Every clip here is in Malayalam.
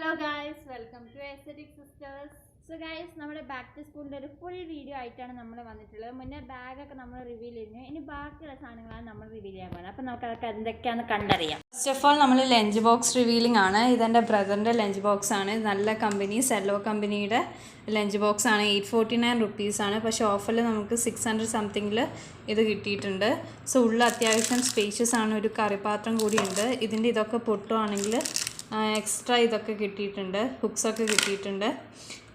Hello guys, welcome to Aesthetic Sisters. So guys, നമ്മുടെ ബാക്ക് ടു സ്കൂളിൻ്റെ ഒരു ഫുൾ വീഡിയോ ആയിട്ടാണ് നമ്മൾ വന്നിട്ടുള്ളത്. മുന്നേ ബാഗൊക്കെ നമ്മൾ റിവീൽ ചെയ്യുന്നു. ഇനി ബാക്കിയുള്ള സാധനങ്ങളാണ് നമ്മൾ റിവീൽ ചെയ്യാൻ പോകുന്നത്. അപ്പോൾ നമുക്ക് അതൊക്കെ എന്തൊക്കെയാണെന്ന് കണ്ടറിയാം. ഫസ്റ്റ് ഓഫ് ഓൾ നമ്മൾ ലഞ്ച് ബോക്സ് റിവീലിംഗ് ആണ്. ഇതെൻ്റെ ബ്രദറിൻ്റെ ലഞ്ച് ബോക്സ് ആണ്. നല്ല കമ്പനി സെല്ലോ കമ്പനിയുടെ ലഞ്ച് ബോക്സ് ആണ്. 849 റുപ്പീസാണ്. പക്ഷേ ഓഫറിൽ നമുക്ക് 600 സംതിങ്ങിൽ ഇത് കിട്ടിയിട്ടുണ്ട്. സോ ഉള്ള അത്യാവശ്യം സ്പേഷ്യസ് ആണ്. ഒരു കറിപാത്രം കൂടിയുണ്ട്. ഇതിൻ്റെ ഇതൊക്കെ പൊട്ടുവാണെങ്കിൽ എക്സ്ട്രാ ഇതൊക്കെ കിട്ടിയിട്ടുണ്ട്, ഹുക്സൊക്കെ കിട്ടിയിട്ടുണ്ട്.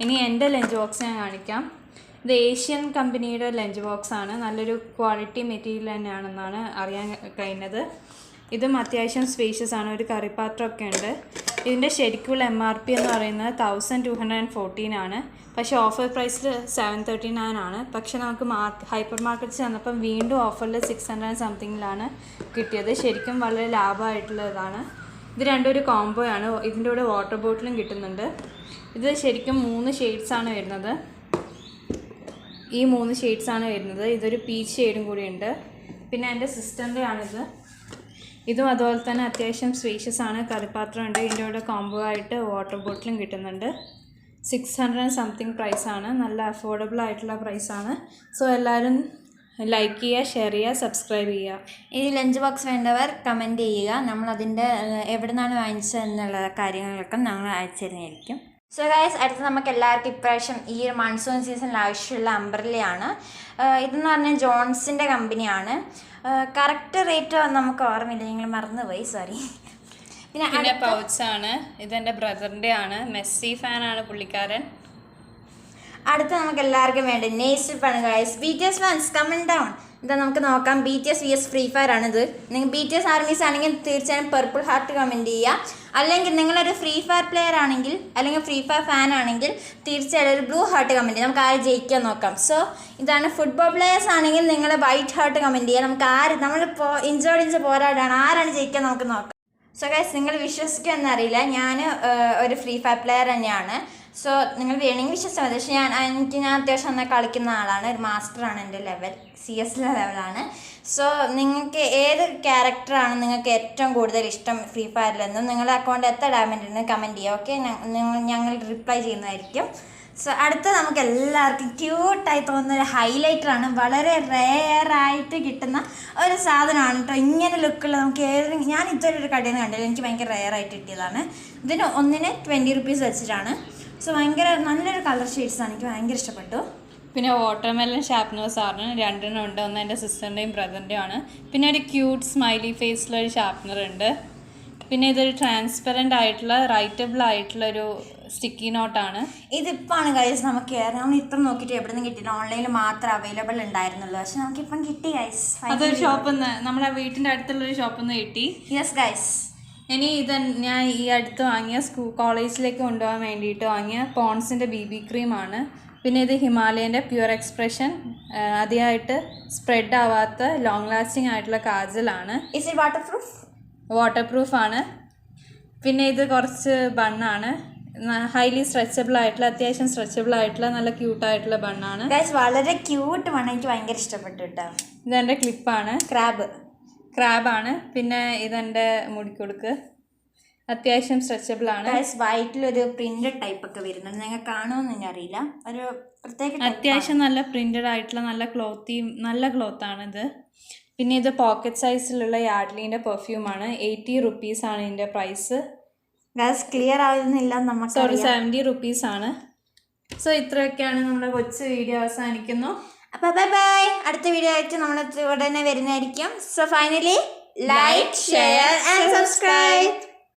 ഇനി എൻ്റെ ലഞ്ച് ബോക്സ് ഞാൻ കാണിക്കാം. ഇത് ഏഷ്യൻ കമ്പനിയുടെ ലഞ്ച് ബോക്സാണ്. നല്ലൊരു ക്വാളിറ്റി മെറ്റീരിയൽ തന്നെയാണെന്നാണ് അറിയാൻ കഴിഞ്ഞത്. ഇതും അത്യാവശ്യം സ്പേഷ്യസ് ആണ്. ഒരു കറിപാത്രമൊക്കെ ഉണ്ട്. ഇതിൻ്റെ ശരിക്കുള്ള MRP എന്ന് പറയുന്നത് 1214 ആണ്. പക്ഷേ ഓഫർ പ്രൈസിൽ 739 ആണ്. പക്ഷേ നമുക്ക് ഹൈപ്പർ മാർക്കറ്റ്സ് ചെന്നപ്പം വീണ്ടും ഓഫറിൽ 600 സംതിങ്ങിലാണ് കിട്ടിയത്. ശരിക്കും വളരെ ലാഭമായിട്ടുള്ളതാണ്. ഇത് രണ്ടും ഒരു കോംബോ ആണ്. ഇതിൻ്റെ കൂടെ വാട്ടർ ബോട്ടിലും കിട്ടുന്നുണ്ട്. ഇത് ശരിക്കും 3 ഷെയ്ഡ്സാണ് വരുന്നത്. ഈ 3 ഷെയ്ഡ്സാണ് വരുന്നത്. ഇതൊരു പീച്ച് ഷെയ്ഡും കൂടി ഉണ്ട്. പിന്നെ എൻ്റെ സിസ്റ്ററിൻ്റെ ആണിത്. ഇതും അതുപോലെ തന്നെ അത്യാവശ്യം സ്പേഷ്യസ് ആണ്. കറിപാത്രം ഉണ്ട്. ഇതിൻ്റെ കൂടെ കോംബോ ആയിട്ട് വാട്ടർ ബോട്ടിലും കിട്ടുന്നുണ്ട്. 600 സംതിങ് പ്രൈസാണ്. നല്ല അഫോർഡബിൾ ആയിട്ടുള്ള പ്രൈസാണ്. സോ എല്ലാവരും ലൈക്ക് ചെയ്യുക, ഷെയർ ചെയ്യുക, സബ്സ്ക്രൈബ് ചെയ്യുക. ഈ ലഞ്ച് ബോക്സ് വേണ്ടവർ കമൻറ്റ് ചെയ്യുക. നമ്മളതിൻ്റെ എവിടെ നിന്നാണ് വാങ്ങിച്ചത് എന്നുള്ള കാര്യങ്ങളൊക്കെ ഞങ്ങൾ അയച്ചു തരുന്നതായിരിക്കും. സോ ഗൈസ്, അടുത്ത് നമുക്ക് എല്ലാവർക്കും ഇപ്രാവശ്യം ഈ ഒരു മൺസൂൺ സീസണിൽ ആവശ്യമുള്ള അംബ്രല്ലയാണ്. ഇതെന്ന് പറഞ്ഞാൽ ജോൺസിൻ്റെ കമ്പനിയാണ്. കറക്റ്റ് റേറ്റ് നമുക്ക് ഓർമ്മയില്ല, ഞങ്ങൾ മറന്നുപോയി, സോറി. പിന്നെ പൗച്ചാണ്. ഇതെൻ്റെ ബ്രദറിൻ്റെ ആണ്. മെസ്സി ഫാനാണ് പുള്ളിക്കാരൻ. അടുത്ത നമുക്ക് എല്ലാവർക്കും വേണ്ട നെയ്സ്ട്രിപ്പാണ് guys. BTS fans comment down. ഇതാ നമുക്ക് നോക്കാം. BTS vs ഫ്രീ ഫയർ ആണിത്. നിങ്ങൾ BTS ആർമീസ് ആണെങ്കിൽ തീർച്ചയായും പർപ്പിൾ ഹാർട്ട് കമൻറ്റ് ചെയ്യുക. അല്ലെങ്കിൽ നിങ്ങളൊരു ഫ്രീ ഫയർ പ്ലെയർ ആണെങ്കിൽ അല്ലെങ്കിൽ ഫ്രീ ഫയർ ഫാൻ ആണെങ്കിൽ തീർച്ചയായും ഒരു ബ്ലൂ ഹാർട്ട് കമൻറ്റ് ചെയ്യുക. നമുക്ക് ആര് ജയിക്കാൻ നോക്കാം. സോ ഇതാണ് ഫുട്ബോൾ പ്ലെയേഴ്സ് ആണെങ്കിൽ നിങ്ങൾ വൈറ്റ് ഹാർട്ട് കമൻറ്റ് ചെയ്യുക. നമുക്ക് നമ്മളിപ്പോൾ ഇഞ്ചോടിഞ്ച് പോരാടാണ്, ആരാണ് ജയിക്കാൻ നമുക്ക് നോക്കാം. സോ ഗൈസ്, നിങ്ങൾ വിശ്വസിക്കുമെന്നറിയില്ല, ഞാൻ ഒരു ഫ്രീ ഫയർ പ്ലെയർ തന്നെയാണ്. സോ നിങ്ങൾ വേണമെങ്കിൽ വിശ്വസിച്ചാൽ മതി. പക്ഷേ ഞാൻ അത്യാവശ്യം നന്നായി കളിക്കുന്ന ആളാണ്. ഒരു മാസ്റ്ററാണ് എൻ്റെ ലെവൽ, CS ലെവലാണ്. സോ നിങ്ങൾക്ക് ഏത് ക്യാരക്ടറാണ് നിങ്ങൾക്ക് ഏറ്റവും കൂടുതൽ ഇഷ്ടം ഫ്രീ ഫയറിലെന്നും നിങ്ങളുടെ അക്കൗണ്ട് എത്ര ഡയമണ്ട് ഉണ്ടെന്ന് കമൻറ്റ് ചെയ്യുക. ഓക്കെ, ഞങ്ങൾ റിപ്ലൈ ചെയ്യുന്നതായിരിക്കും. സോ അടുത്ത നമുക്ക് എല്ലാവർക്കും ക്യൂട്ടായി തോന്നുന്ന ഒരു ഹൈലൈറ്ററാണ്. വളരെ റെയറായിട്ട് കിട്ടുന്ന ഒരു സാധനമാണ് കേട്ടോ. ഇങ്ങനെ ലുക്കുള്ള നമുക്ക് ഞാൻ ഇതുവരെ ഒരു കടയിൽ നിന്ന് കണ്ടില്ല. എനിക്ക് ഭയങ്കര റെയറായിട്ട് കിട്ടിയതാണ്. ഇതിന് ഒന്നിന് 20 റുപ്പീസ് വെച്ചിട്ടാണ്. സോ ഭയങ്കര നല്ലൊരു കളർ ഷെയ്ഡ്സാണ്. എനിക്ക് ഭയങ്കര ഇഷ്ടപ്പെട്ടു. പിന്നെ വാട്ടർമെലൺ ഷാർപ്പനേഴ്സാണ്. 2 ഉണ്ട്. ഒന്ന് എൻ്റെ സിസ്റ്ററിൻ്റെയും ബ്രദറിൻ്റെയും ആണ്. പിന്നെ ഒരു ക്യൂട്ട് സ്മൈലി ഫേസിലൊരു ഷാർപ്പനർ ഉണ്ട്. പിന്നെ ഇതൊരു ട്രാൻസ്പെറൻ്റ് ആയിട്ടുള്ള റൈറ്റബിൾ ആയിട്ടുള്ളൊരു സ്റ്റിക്കി നോട്ടാണ്. ഇതിപ്പാണ് ഗൈസ് നമുക്ക് നമ്മൾ ഇപ്പം നോക്കിയിട്ട് എവിടെ നിന്ന് കിട്ടിയില്ല. ഓൺലൈനിൽ മാത്രം അവൈലബിൾ ഉണ്ടായിരുന്നുള്ളൂ. പക്ഷെ നമുക്കിപ്പം കിട്ടി ഗൈസ്. അതൊരു ഷോപ്പിൽ നിന്ന്, നമ്മുടെ വീട്ടിൻ്റെ അടുത്തുള്ളൊരു ഷോപ്പിൽ നിന്ന് കിട്ടി. Yes guys. ഇനി ഇത് ഞാൻ ഈ അടുത്ത് വാങ്ങിയ കോളേജിലേക്ക് കൊണ്ടുപോകാൻ വേണ്ടിയിട്ട് വാങ്ങിയ പോൺസിൻ്റെ BB ക്രീമാണ്. പിന്നെ ഇത് ഹിമാലയൻ്റെ പ്യുർ എക്സ്പ്രഷൻ അതിയായിട്ട് സ്പ്രെഡ് ആവാത്ത ലോങ് ലാസ്റ്റിംഗ് ആയിട്ടുള്ള കാജലാണ്. Is it water proof? Water പ്രൂഫാണ്. പിന്നെ ഇത് കുറച്ച് ബണ്ണാണ്. ഹൈലി സ്ട്രെച്ചബിൾ ആയിട്ടുള്ള, അത്യാവശ്യം സ്ട്രെച്ചബിൾ ആയിട്ടുള്ള നല്ല ക്യൂട്ടായിട്ടുള്ള ബണ്ണാണ്. വളരെ ക്യൂട്ട് ബണ്ണ്, എനിക്ക് ഭയങ്കര ഇഷ്ടപ്പെട്ടു കേട്ടോ. ഇതെൻ്റെ ക്ലിപ്പാണ്. ക്രാബാണ്. പിന്നെ ഇതെൻ്റെ മുടിക്കൊടുക്ക്, അത്യാവശ്യം സ്ട്രെച്ചബിൾ ആണ്. വൈറ്റിലൊരു പ്രിന്റഡ് ടൈപ്പ് ഒക്കെ വരുന്നുണ്ട്. നിങ്ങൾ കാണുമെന്ന് ഞാൻ അറിയില്ല. ഒരു പ്രത്യേക അത്യാവശ്യം നല്ല പ്രിന്റഡ് ആയിട്ടുള്ള നല്ല ക്ലോത്താണിത്. പിന്നെ ഇത് പോക്കറ്റ് സൈസിലുള്ള യാഡ്ലിൻ്റെ പെർഫ്യൂമാണ്. 80 റുപ്പീസാണ് ഇതിൻ്റെ പ്രൈസ്. ക്ലിയർ ആവുന്നില്ല നമുക്ക്. 70 റുപ്പീസാണ്. സോ ഇത്രയൊക്കെയാണ് നമ്മുടെ കൊച്ചു വീഡിയോ അവസാനിക്കുന്നു. അപ്പോൾ ബൈ. അടുത്ത വീഡിയോ ആയിട്ട് നമ്മൾ ഉടനെ വരുന്നതായിരിക്കും. So finally like, share and subscribe.